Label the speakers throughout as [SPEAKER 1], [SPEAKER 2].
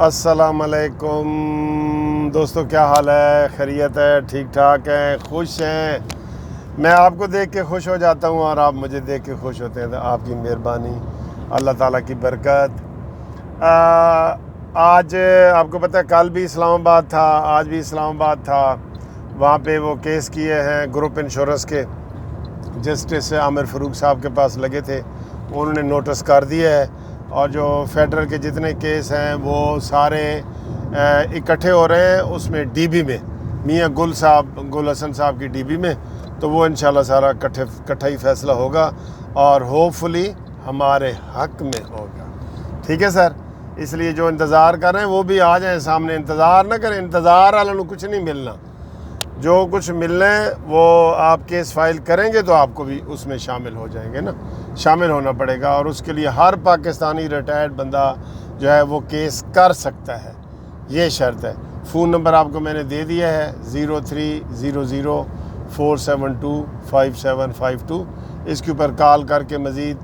[SPEAKER 1] السلام علیکم دوستو، کیا حال ہے؟ خیریت ہے؟ ٹھیک ٹھاک ہیں؟ خوش ہیں؟ میں آپ کو دیکھ کے خوش ہو جاتا ہوں اور آپ مجھے دیکھ کے خوش ہوتے ہیں. تو آپ کی مہربانی، اللہ تعالیٰ کی برکت. آج آپ کو پتہ ہے کل بھی اسلام آباد تھا، آج بھی اسلام آباد تھا. وہاں پہ وہ کیس کیے ہیں گروپ انشورنس کے. جسٹس عامر فاروق صاحب کے پاس لگے تھے، انہوں نے نوٹس کر دیا ہے. اور جو فیڈرل کے جتنے کیس ہیں وہ سارے اکٹھے ہو رہے ہیں اس میں ڈی بی میں، میاں گل حسن صاحب کی ڈی بی میں. تو وہ انشاءاللہ سارا اکٹھا ہی فیصلہ ہوگا اور ہوپ فلی ہمارے حق میں ہوگا. ٹھیک ہے سر؟ اس لیے جو انتظار کر رہے ہیں وہ بھی آ جائیں سامنے. انتظار نہ کریں، انتظار والوں کو کچھ نہیں ملنا. جو کچھ ملنا ہے وہ آپ کیس فائل کریں گے تو آپ کو بھی اس میں شامل ہو جائیں گے نا، شامل ہونا پڑے گا. اور اس کے لیے ہر پاکستانی ریٹائرڈ بندہ جو ہے وہ کیس کر سکتا ہے، یہ شرط ہے. فون نمبر آپ کو میں نے دے دیا ہے 0300472572. اس کے اوپر کال کر کے مزید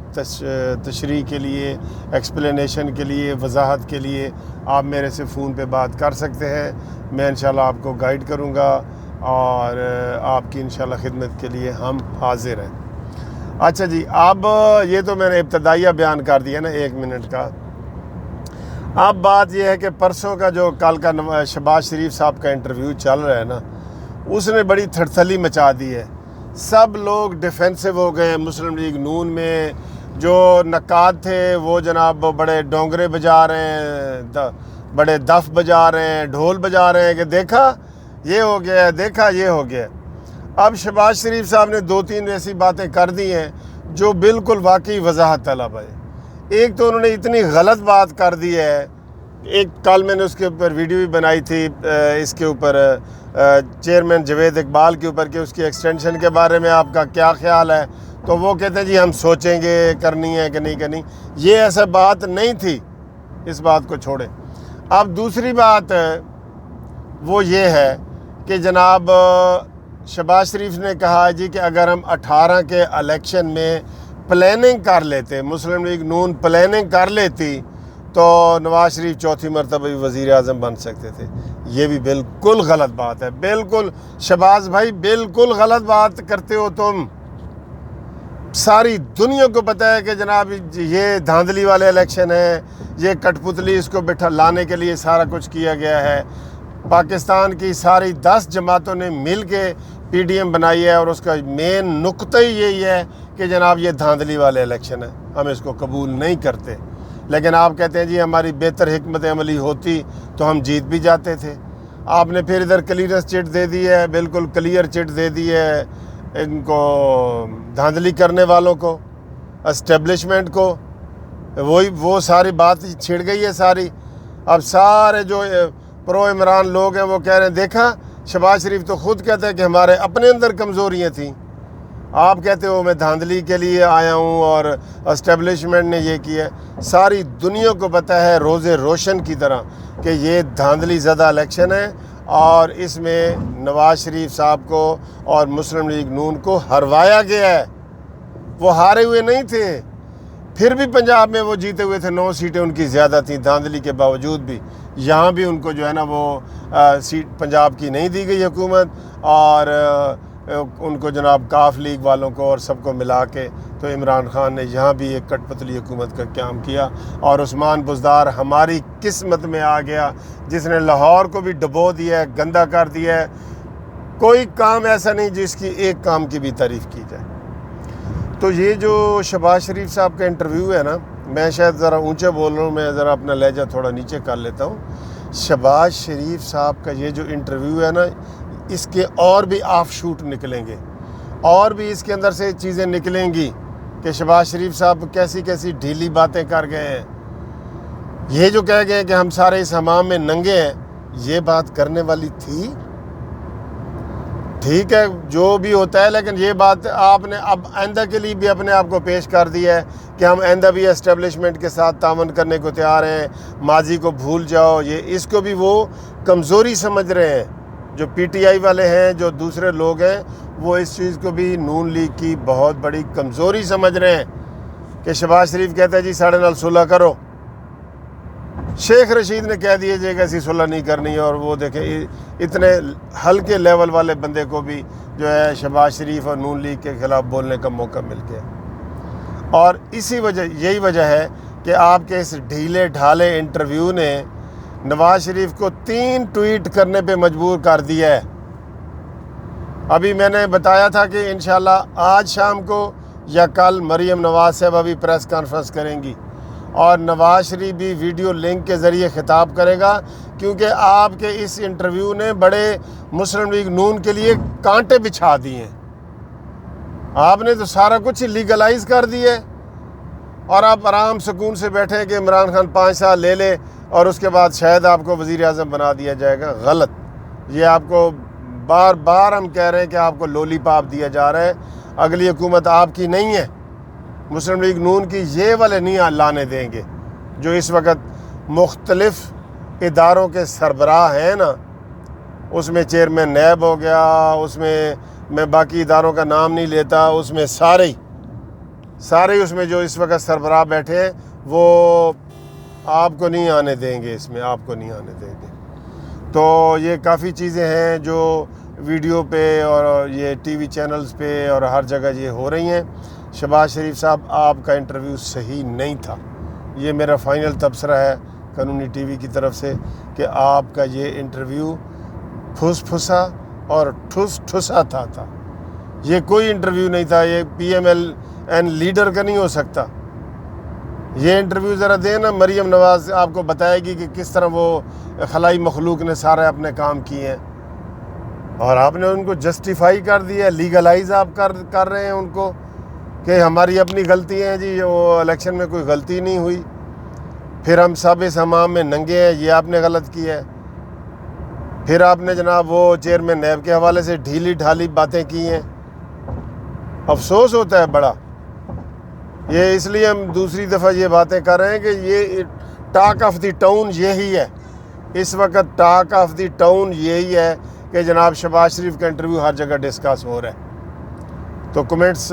[SPEAKER 1] تشریح کے لیے، ایکسپلینیشن کے لیے، وضاحت کے لیے آپ میرے سے فون پہ بات کر سکتے ہیں. میں انشاءاللہ آپ کو گائیڈ کروں گا اور آپ کی انشاءاللہ خدمت کے لیے ہم حاضر ہیں. اچھا جی، اب یہ تو میں نے ابتدائیہ بیان کر دیا نا 1 منٹ کا. اب بات یہ ہے کہ پرسوں کا جو کل کا شہباز شریف صاحب کا انٹرویو چل رہا ہے نا، اس نے بڑی تھڑتھلی مچا دی ہے. سب لوگ ڈیفینسو ہو گئے ہیں. مسلم لیگ نون میں جو نقاد تھے وہ جناب بڑے ڈونگرے بجا رہے ہیں، بڑے دف بجا رہے ہیں، ڈھول بجا رہے ہیں کہ دیکھا یہ ہو گیا ہے، دیکھا یہ ہو گیا ہے. اب شہباز شریف صاحب نے 2-3 ایسی باتیں کر دی ہیں جو بالکل واقعی وضاحت طلب ہے. ایک تو انہوں نے اتنی غلط بات کر دی ہے. ایک کل میں نے اس کے اوپر ویڈیو بھی بنائی تھی، اس کے اوپر چیئرمین جاوید اقبال کے اوپر کہ اس کی ایکسٹینشن کے بارے میں آپ کا کیا خیال ہے. تو وہ کہتے ہیں جی ہم سوچیں گے کرنی ہے کہ نہیں کرنی. یہ ایسا بات نہیں تھی، اس بات کو چھوڑیں. اب دوسری بات وہ یہ ہے کہ جناب شہباز شریف نے کہا جی کہ اگر ہم 18 کے الیکشن میں پلاننگ کر لیتے، مسلم لیگ نون پلاننگ کر لیتی تو نواز شریف چوتھی مرتبہ بھی وزیر اعظم بن سکتے تھے. یہ بھی بالکل غلط بات ہے. بالکل شہباز بھائی، بالکل غلط بات کرتے ہو تم. ساری دنیا کو پتہ ہے کہ جناب یہ دھاندلی والے الیکشن ہیں، یہ کٹ پتلی اس کو بٹھا لانے کے لیے سارا کچھ کیا گیا ہے. پاکستان کی ساری 10 جماعتوں نے مل کے پی ڈی ایم بنائی ہے اور اس کا مین نقطہ ہی یہی ہے کہ جناب یہ دھاندلی والے الیکشن ہیں، ہم اس کو قبول نہیں کرتے. لیکن آپ کہتے ہیں جی ہماری بہتر حکمت عملی ہوتی تو ہم جیت بھی جاتے تھے. آپ نے پھر ادھر کلیئرنس چٹ دے دی ہے، بالکل کلیئر چٹ دے دی ہے ان کو، دھاندلی کرنے والوں کو، اسٹیبلشمنٹ کو. وہ ساری بات چھڑ گئی ہے ساری. اب سارے جو پرو عمران لوگ ہیں وہ کہہ رہے ہیں دیکھا شہباز شریف تو خود کہتا ہے کہ ہمارے اپنے اندر کمزوریاں تھیں. آپ کہتے ہو میں دھاندلی کے لیے آیا ہوں اور اسٹیبلشمنٹ نے یہ کیا ہے. ساری دنیا کو پتہ ہے روز روشن کی طرح کہ یہ دھاندلی زدہ الیکشن ہے اور اس میں نواز شریف صاحب کو اور مسلم لیگ نون کو ہروایا گیا ہے. وہ ہارے ہوئے نہیں تھے، پھر بھی پنجاب میں وہ جیتے ہوئے تھے. 9 سیٹیں ان کی زیادہ تھیں دھاندلی کے باوجود بھی. یہاں بھی ان کو جو ہے نا وہ سیٹ پنجاب کی نہیں دی گئی حکومت، اور ان کو جناب کاف لیگ والوں کو اور سب کو ملا کے تو عمران خان نے یہاں بھی ایک کٹ پتلی حکومت کا قیام کیا. اور عثمان بزدار ہماری قسمت میں آ گیا جس نے لاہور کو بھی ڈبو دیا ہے، گندا کر دیا ہے. کوئی کام ایسا نہیں جس کی ایک کام کی بھی تعریف کی جائے. تو یہ جو شہباز شریف صاحب کا انٹرویو ہے نا، میں شاید ذرا اونچے بول رہا ہوں، میں ذرا اپنا لہجہ تھوڑا نیچے کر لیتا ہوں. شہباز شریف صاحب کا یہ جو انٹرویو ہے نا، اس کے اور بھی آف شوٹ نکلیں گے، اور بھی اس کے اندر سے چیزیں نکلیں گی کہ شہباز شریف صاحب کیسی کیسی ڈھیلی باتیں کر گئے ہیں. یہ جو کہہ گئے کہ ہم سارے اس حمام میں ننگے ہیں، یہ بات کرنے والی تھی. ٹھیک ہے جو بھی ہوتا ہے، لیکن یہ بات آپ نے اب آئندہ کے لیے بھی اپنے آپ کو پیش کر دی ہے کہ ہم آئندہ بھی اسٹیبلشمنٹ کے ساتھ تعاون کرنے کو تیار ہیں، ماضی کو بھول جاؤ. یہ اس کو بھی وہ کمزوری سمجھ رہے ہیں. جو پی ٹی آئی والے ہیں، جو دوسرے لوگ ہیں، وہ اس چیز کو بھی نون لیگ کی بہت بڑی کمزوری سمجھ رہے ہیں کہ شہباز شریف کہتا ہے جی ساڑھے نال صلح کرو. شیخ رشید نے کہہ دیے کہ ایسی صلح نہیں کرنی ہے، اور وہ دیکھیں اتنے ہلکے لیول والے بندے کو بھی جو ہے شہباز شریف اور نون لیگ کے خلاف بولنے کا موقع مل گیا۔ اور یہی وجہ ہے کہ آپ کے اس ڈھیلے ڈھالے انٹرویو نے نواز شریف کو 3 ٹویٹ کرنے پہ مجبور کر دیا ہے۔ ابھی میں نے بتایا تھا کہ انشاءاللہ آج شام کو یا کل مریم نواز صاحبہ بھی پریس کانفرنس کریں گی، اور نواز شریف بھی ویڈیو لنک کے ذریعے خطاب کرے گا، کیونکہ آپ کے اس انٹرویو نے بڑے مسلم لیگ نون کے لیے کانٹے بچھا دیے ہیں۔ آپ نے تو سارا کچھ لیگلائز کر دیا ہے، اور آپ آرام سکون سے بیٹھے کہ عمران خان 5 سال لے لے اور اس کے بعد شاید آپ کو وزیر اعظم بنا دیا جائے گا۔ غلط، یہ آپ کو بار بار ہم کہہ رہے ہیں کہ آپ کو لولی پاپ دیا جا رہا ہے۔ اگلی حکومت آپ کی نہیں ہے، مسلم لیگ نون کی یہ والے نہیں لانے دیں گے جو اس وقت مختلف اداروں کے سربراہ ہیں نا، اس میں چیئرمین نیب ہو گیا، اس میں باقی اداروں کا نام نہیں لیتا، اس میں سارے اس میں جو اس وقت سربراہ بیٹھے ہیں وہ آپ کو نہیں آنے دیں گے، اس میں آپ کو نہیں آنے دیں گے۔ تو یہ کافی چیزیں ہیں جو ویڈیو پہ اور یہ ٹی وی چینلز پہ اور ہر جگہ یہ ہو رہی ہیں۔ شہباز شریف صاحب، آپ کا انٹرویو صحیح نہیں تھا، یہ میرا فائنل تبصرہ ہے قانونی ٹی وی کی طرف سے کہ آپ کا یہ انٹرویو پھس پھسا اور ٹھس ٹھسا تھا۔ یہ کوئی انٹرویو نہیں تھا، یہ P M L N leader کا نہیں ہو سکتا۔ یہ انٹرویو ذرا دیں نا، مریم نواز آپ کو بتائے گی کہ کس طرح وہ خلائی مخلوق نے سارے اپنے کام کیے ہیں، اور آپ نے ان کو جسٹیفائی کر دیا، لیگلائز آپ کر رہے ہیں ان کو کہ ہماری اپنی غلطی ہیں جی، وہ الیکشن میں کوئی غلطی نہیں ہوئی، پھر ہم سب اس حمام میں ننگے ہیں، یہ آپ نے غلط کیا ہے۔ پھر آپ نے جناب وہ چیئرمین نیب کے حوالے سے ڈھیلی ڈھالی باتیں کی ہیں۔ افسوس ہوتا ہے بڑا، یہ اس لیے ہم دوسری دفعہ یہ باتیں کر رہے ہیں کہ یہ ٹاک آف دی ٹاؤن یہی ہے، اس وقت ٹاک آف دی ٹاؤن یہی ہے کہ جناب شہباز شریف کا انٹرویو ہر جگہ ڈسکس ہو رہا ہے۔ تو کمنٹس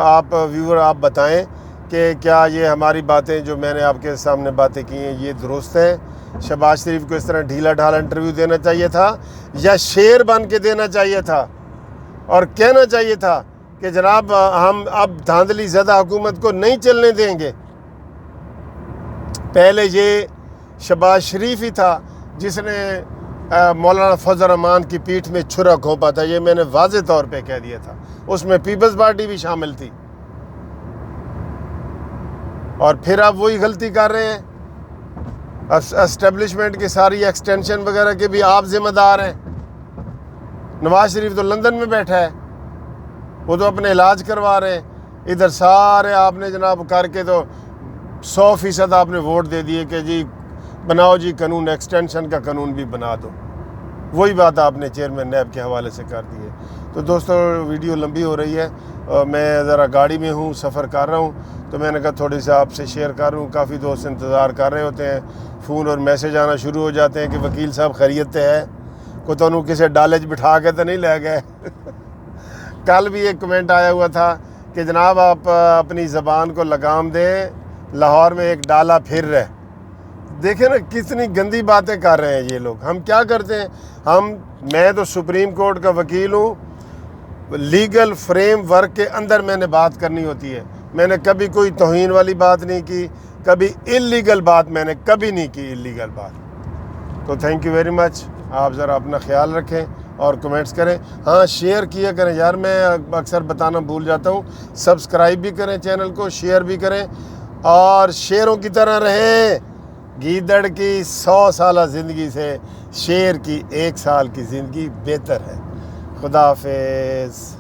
[SPEAKER 1] آپ ویور آپ بتائیں کہ کیا یہ ہماری باتیں جو میں نے آپ کے سامنے باتیں کی ہیں یہ درست ہیں؟ شہباز شریف کو اس طرح ڈھیلا ڈھالا انٹرویو دینا چاہیے تھا، یا شیر بن کے دینا چاہیے تھا اور کہنا چاہیے تھا کہ جناب ہم اب دھاندلی زدہ حکومت کو نہیں چلنے دیں گے؟ پہلے یہ شہباز شریف ہی تھا جس نے مولانا فضل الرحمان کی پیٹھ میں چھرا گھونپا تھا، یہ میں نے واضح طور پہ کہہ دیا تھا، اس میں پیپلز پارٹی بھی شامل تھی، اور پھر آپ وہی غلطی کر رہے ہیں۔ اسٹیبلشمنٹ کی ساری ایکسٹینشن وغیرہ کے بھی آپ ذمہ دار ہیں۔ نواز شریف تو لندن میں بیٹھا ہے، وہ تو اپنے علاج کروا رہے ہیں، ادھر سارے آپ نے جناب کر کے تو 100% آپ نے ووٹ دے دیے کہ جی بناؤ جی قانون، ایکسٹینشن کا قانون بھی بنا دو، وہی بات آپ نے چیئرمین نیب کے حوالے سے کر دی ہے۔ تو دوستو ویڈیو لمبی ہو رہی ہے، میں ذرا گاڑی میں ہوں، سفر کر رہا ہوں، تو میں نے کہا تھوڑی سی آپ سے شیئر کروں۔ کافی دوست انتظار کر رہے ہوتے ہیں، فون اور میسیج آنا شروع ہو جاتے ہیں کہ وکیل صاحب خیریت ہے، کو تو انہوں کسی ڈالج بٹھا کے تو نہیں لے گئے۔ کل بھی ایک کمنٹ آیا ہوا تھا کہ جناب آپ اپنی زبان کو لگام دیں، لاہور میں ایک ڈالا پھر رہے۔ دیکھیں نا کتنی گندی باتیں کر رہے ہیں یہ لوگ۔ ہم کیا کرتے ہیں، میں تو سپریم کورٹ کا وکیل ہوں، لیگل فریم ورک کے اندر میں نے بات کرنی ہوتی ہے۔ میں نے کبھی کوئی توہین والی بات نہیں کی، کبھی اللیگل بات میں نے کبھی نہیں کی، اللیگل بات۔ تو تھینک یو ویری مچ، آپ ذرا اپنا خیال رکھیں اور کمنٹس کریں، ہاں شیئر کیا کریں یار، میں اکثر بتانا بھول جاتا ہوں، سبسکرائب بھی کریں چینل کو، شیئر بھی کریں، اور شیروں کی طرح رہیں۔ گیدڑ کی 100 سالہ زندگی سے شیر کی 1 سال کی زندگی بہتر ہے۔ خدا حافظ۔